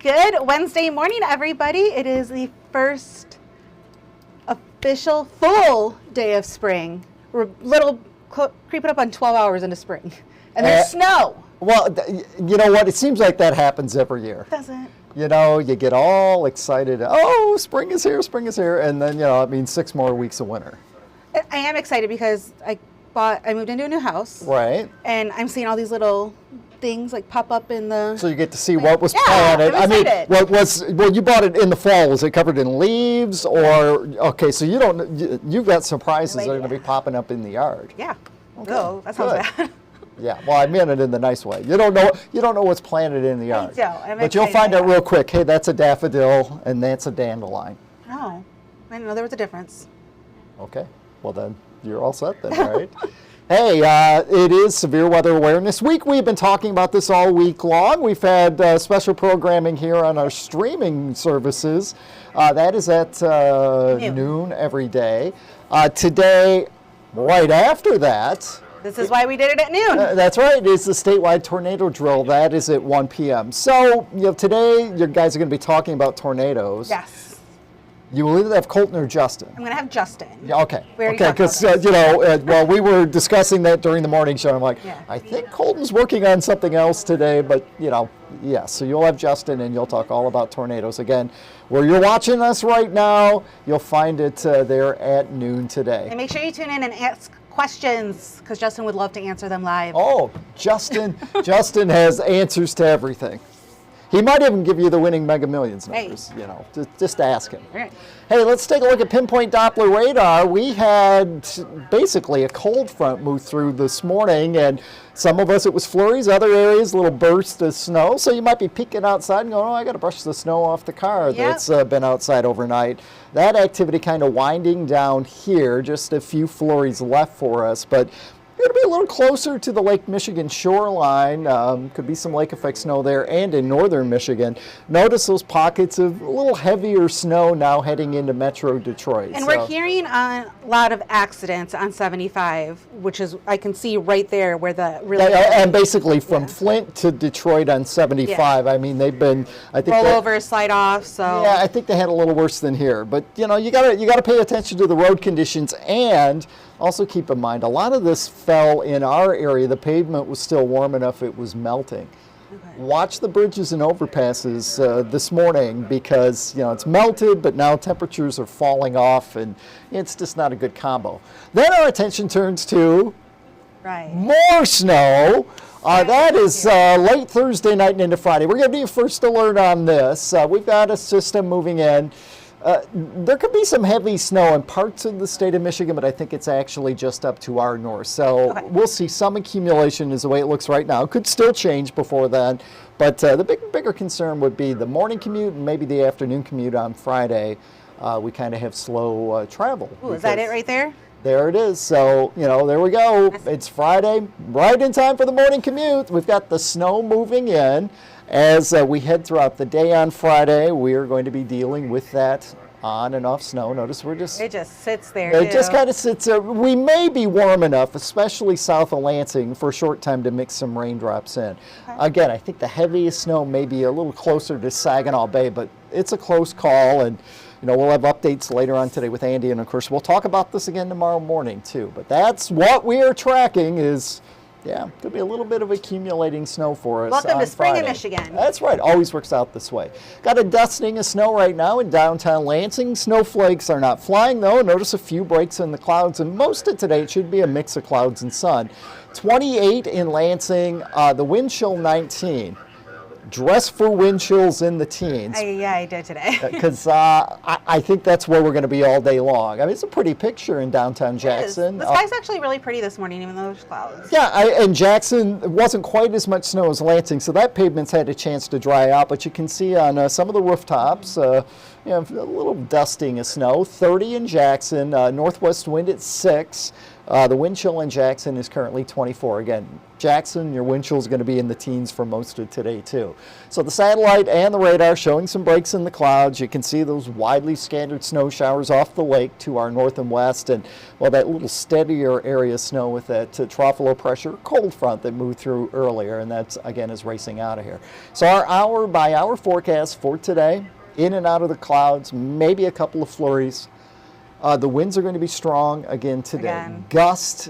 Good Wednesday morning, everybody. It is the first official full day of spring. We're creeping up on 12 hours into spring. And there's snow. Well, you know what? It seems like that happens every year. Doesn't. You know, you get all excited. Oh, spring is here, spring is here. And then, it means 6 more weeks of winter. I am excited because I moved into a new house. Right. And I'm seeing all these little things like pop up in the... So you get to see what was planted. I'm excited. You bought it in the fall. Was it covered in leaves or, okay, so you've got surprises that are going to be popping up in the yard. Yeah. Okay. Oh, that sounds bad. Yeah, well, I meant it in the nice way. You don't know what's planted in the yard. I don't. But you'll find out real quick, hey, that's a daffodil and that's a dandelion. Oh, I didn't know there was a difference. Okay, well then, you're all set then, right? Hey, it is Severe Weather Awareness Week. We've been talking about this all week long. We've had special programming here on our streaming services. That is at noon every day. Today, right after that... This is why we did it at noon. That's right. It's the statewide tornado drill. That is at 1 p.m. So, today you guys are going to be talking about tornadoes. Yes. You will either have Colton or Justin. I'm going to have Justin. Yeah, okay. Okay, because, well, we were discussing that during the morning show. I'm like, I think Colton's working on something else today, but, yeah. So you'll have Justin and you'll talk all about tornadoes. Again, where you're watching us right now, you'll find it there at noon today. And make sure you tune in and ask questions because Justin would love to answer them live. Oh, Justin has answers to everything. He might even give you the winning Mega Millions numbers, just ask him. Right. Hey, let's take a look at Pinpoint Doppler radar. We had basically a cold front move through this morning, and some of us it was flurries, other areas a little burst of snow. So you might be peeking outside and going, oh, I got to brush the snow off the car that's been outside overnight. That activity kind of winding down here, just a few flurries left for us, but we're going to be a little closer to the Lake Michigan shoreline. Could be some lake effect snow there and in northern Michigan. Notice those pockets of a little heavier snow now heading into Metro Detroit. And we're hearing a lot of accidents on 75, which is, I can see right there where the really... And basically from Flint to Detroit on 75. I mean, they've been... I think roll over, slide off, so... Yeah, I think they had a little worse than here. But, you gotta pay attention to the road conditions, and also keep in mind, a lot of this fell in our area. The pavement was still warm enough it was melting. Okay. Watch the bridges and overpasses this morning because, it's melted, but now temperatures are falling off, and it's just not a good combo. Then our attention turns to more snow. That is late Thursday night and into Friday. We're going to be first alert on this. We've got a system moving in. There could be some heavy snow in parts of the state of Michigan, but I think it's actually just up to our north. So we'll see some accumulation is the way it looks right now. Could still change before then. But the bigger concern would be the morning commute and maybe the afternoon commute on Friday. We kind of have slow travel. Ooh, is that it right there? There it is. So, there we go. It's Friday, right in time for the morning commute. We've got the snow moving in. As we head throughout the day on Friday, we are going to be dealing with that on and off snow. Notice we're just... It just sits there, It just kind of sits there. We may be warm enough, especially south of Lansing, for a short time to mix some raindrops in. Okay. Again, I think the heaviest snow may be a little closer to Saginaw Bay, but it's a close call, and we'll have updates later on today with Andy, and of course we'll talk about this again tomorrow morning too. But that's what we are tracking is... Yeah, could be a little bit of accumulating snow for us. Welcome to spring Friday. in Michigan. That's right. Always works out this way. Got a dusting of snow right now in downtown Lansing. Snowflakes are not flying, though. Notice a few breaks in the clouds, and most of today it should be a mix of clouds and sun. 28 in Lansing, the wind chill 19. Dress for wind chills in the teens. I did today. Because I think that's where we're going to be all day long. I mean, it's a pretty picture in downtown Jackson. The sky's actually really pretty this morning, even though there's clouds. Yeah, and Jackson, it wasn't quite as much snow as Lansing, so that pavement's had a chance to dry out. But you can see on some of the rooftops, You know, a little dusting of snow. 30 in Jackson. Northwest wind at 6. The wind chill in Jackson is currently 24. Again, Jackson, your wind chill is going to be in the teens for most of today too. So the satellite and the radar showing some breaks in the clouds. You can see those widely scattered snow showers off the lake to our north and west, and well, that little steadier area of snow with that trough low pressure cold front that moved through earlier, and that's again is racing out of here. So our hour by hour forecast for today: in and out of the clouds, maybe a couple of flurries. The winds are going to be strong again today. Gusts,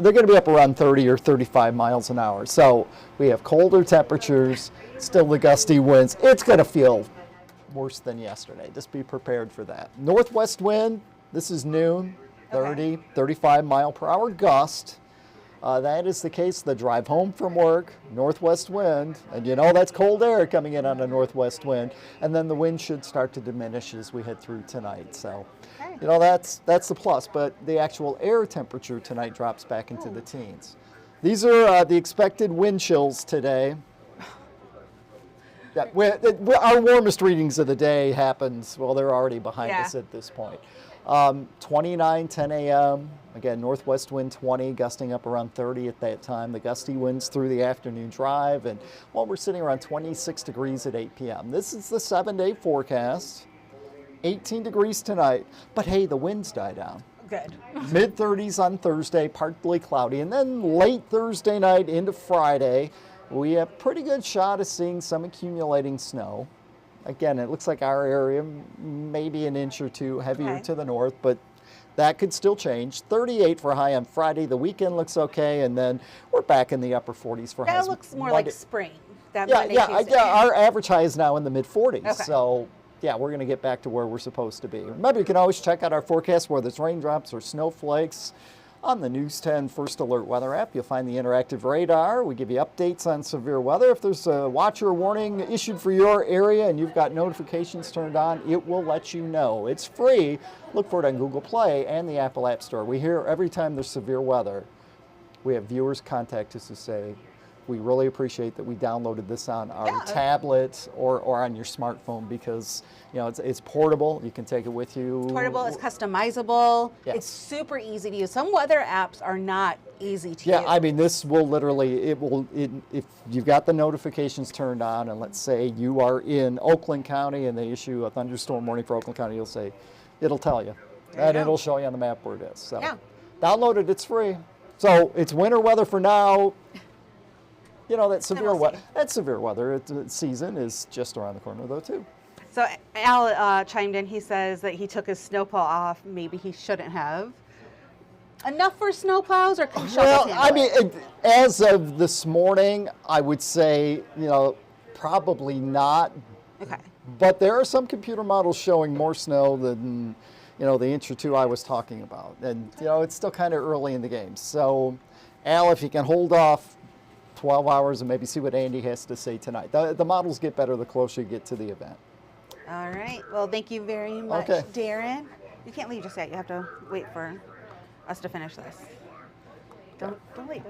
they're going to be up around 30 or 35 miles an hour. So we have colder temperatures, still the gusty winds. It's going to feel worse than yesterday. Just be prepared for that. Northwest wind, this is noon, 30, 35 mile per hour gust. That is the case the drive home from work, northwest wind, and you know that's cold air coming in on a northwest wind, and then the wind should start to diminish as we head through tonight. So, you know, that's the plus, but the actual air temperature tonight drops back into the teens. These are the expected wind chills today. Yeah, our warmest readings of the day happens, well, they're already behind us at this point. 29, 10 a.m. Again, northwest wind 20, gusting up around 30 at that time. The gusty winds through the afternoon drive, and well, we're sitting around 26 degrees at 8 p.m. This is the 7-day forecast. 18 degrees tonight, but hey, the winds die down. Good. Mid-30s on Thursday, partly cloudy, and then late Thursday night into Friday, we have pretty good shot of seeing some accumulating snow. Again, it looks like our area, maybe an inch or two heavier to the north, but that could still change. 38 for high on Friday. The weekend looks okay, and then we're back in the upper 40s for highs. That looks more like spring. That Our average high is now in the mid-40s. So, yeah, we're going to get back to where we're supposed to be. Remember, you can always check out our forecast, whether it's raindrops or snowflakes, on the News 10 First Alert Weather app. You'll find the interactive radar. We give you updates on severe weather. If there's a watch or warning issued for your area and you've got notifications turned on, it will let you know. It's free. Look for it on Google Play and the Apple App Store. We hear every time there's severe weather, we have viewers contact us to say, we really appreciate that we downloaded this on our tablet or on your smartphone because, you know, it's portable. You can take it with you. Portable, it's customizable. Yes. It's super easy to use. Some weather apps are not easy to use. Yeah, I mean, this will literally, if you've got the notifications turned on, and let's say you are in Oakland County and they issue a thunderstorm warning for Oakland County, you'll say, it'll tell you. And it'll show you on the map where it is. So download it, it's free. So it's winter weather for now. You know, that severe weather season is just around the corner, though, too. So Al chimed in. He says that he took his snowplow off. Maybe he shouldn't have. Enough for snowplows, or can shovels handle I mean, as of this morning, I would say, you know, probably not. Okay. But there are some computer models showing more snow than, you know, the inch or two I was talking about. And, you know, it's still kind of early in the game. So, Al, if you can hold off 12 hours and maybe see what Andy has to say tonight. The models get better the closer you get to the event. All right. Well, thank you very much, Darren. You can't leave just yet. You have to wait for us to finish this. Don't leave.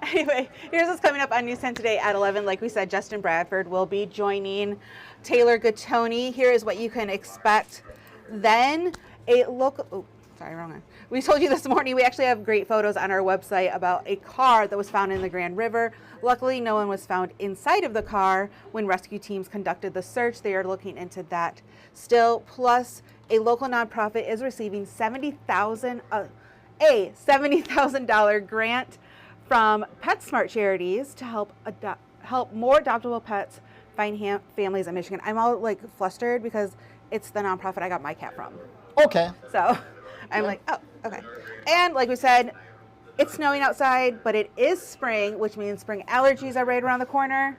Anyway, here's what's coming up on News 10 today at 11. Like we said, Justin Bradford will be joining Taylor Gattoni. Here is what you can expect. Then a local... Sorry, wrong one. We told you this morning we actually have great photos on our website about a car that was found in the Grand River. Luckily, no one was found inside of the car when rescue teams conducted the search. They are looking into that still. Plus, a local nonprofit is receiving a $70,000 grant from PetSmart Charities to help more adoptable pets find families in Michigan. I'm all like flustered because it's the nonprofit I got my cat from. Okay. So I'm like, oh, okay. And like we said, it's snowing outside, but it is spring, which means spring allergies are right around the corner.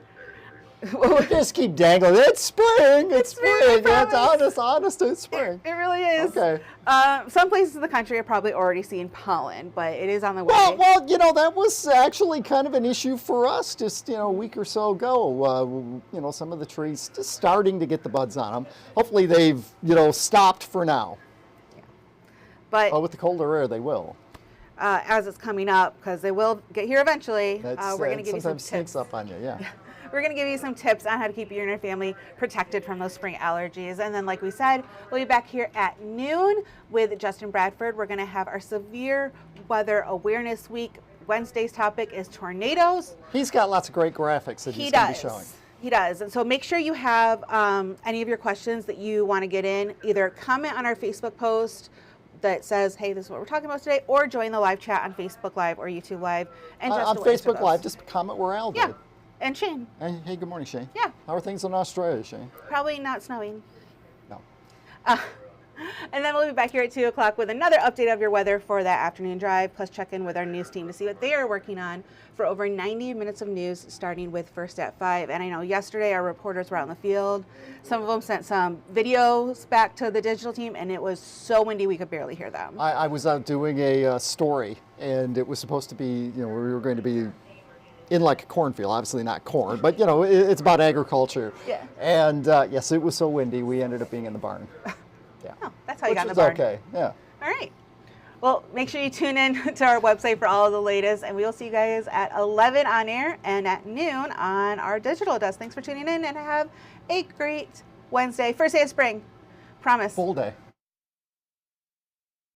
Just keep dangling. It's spring. It's spring. It's honest. It's spring. It really is. Okay. Some places in the country are probably already seeing pollen, but it is on the way. Well, you know, that was actually kind of an issue for us just, you know, a week or so ago. You know, some of the trees just starting to get the buds on them. Hopefully they've, you know, stopped for now. But with the colder air, they will. As it's coming up, because they will get here eventually. We're going to give you some tips. Sometimes sneaks up on you, yeah. We're going to give you some tips on how to keep you and your family protected from those spring allergies. And then, like we said, we'll be back here at noon with Justin Bradford. We're going to have our severe weather awareness week. Wednesday's topic is tornadoes. He's got lots of great graphics that he's going to be showing. He does. And so make sure you have any of your questions that you want to get in. Either comment on our Facebook post that says, hey, this is what we're talking about today, or join the live chat on Facebook Live or YouTube Live. And On Facebook Live, just comment where Al did. Yeah. And Shane. Hey, good morning, Shane. Yeah. How are things in Australia, Shane? Probably not snowing. No. And then we'll be back here at 2 o'clock with another update of your weather for that afternoon drive, plus check in with our news team to see what they are working on for over 90 minutes of news, starting with First at 5. And I know yesterday our reporters were out in the field. Some of them sent some videos back to the digital team, and it was so windy we could barely hear them. I was out doing a story, and it was supposed to be, we were going to be in like a cornfield, obviously not corn, but it's about agriculture. Yeah. And yes, it was so windy, we ended up being in the barn. Yeah. Oh, that's how you got in the was barn. Okay, yeah. All right. Well, make sure you tune in to our website for all of the latest, and we will see you guys at 11 on air and at noon on our digital desk. Thanks for tuning in, and have a great Wednesday. First day of spring. Promise. Full day.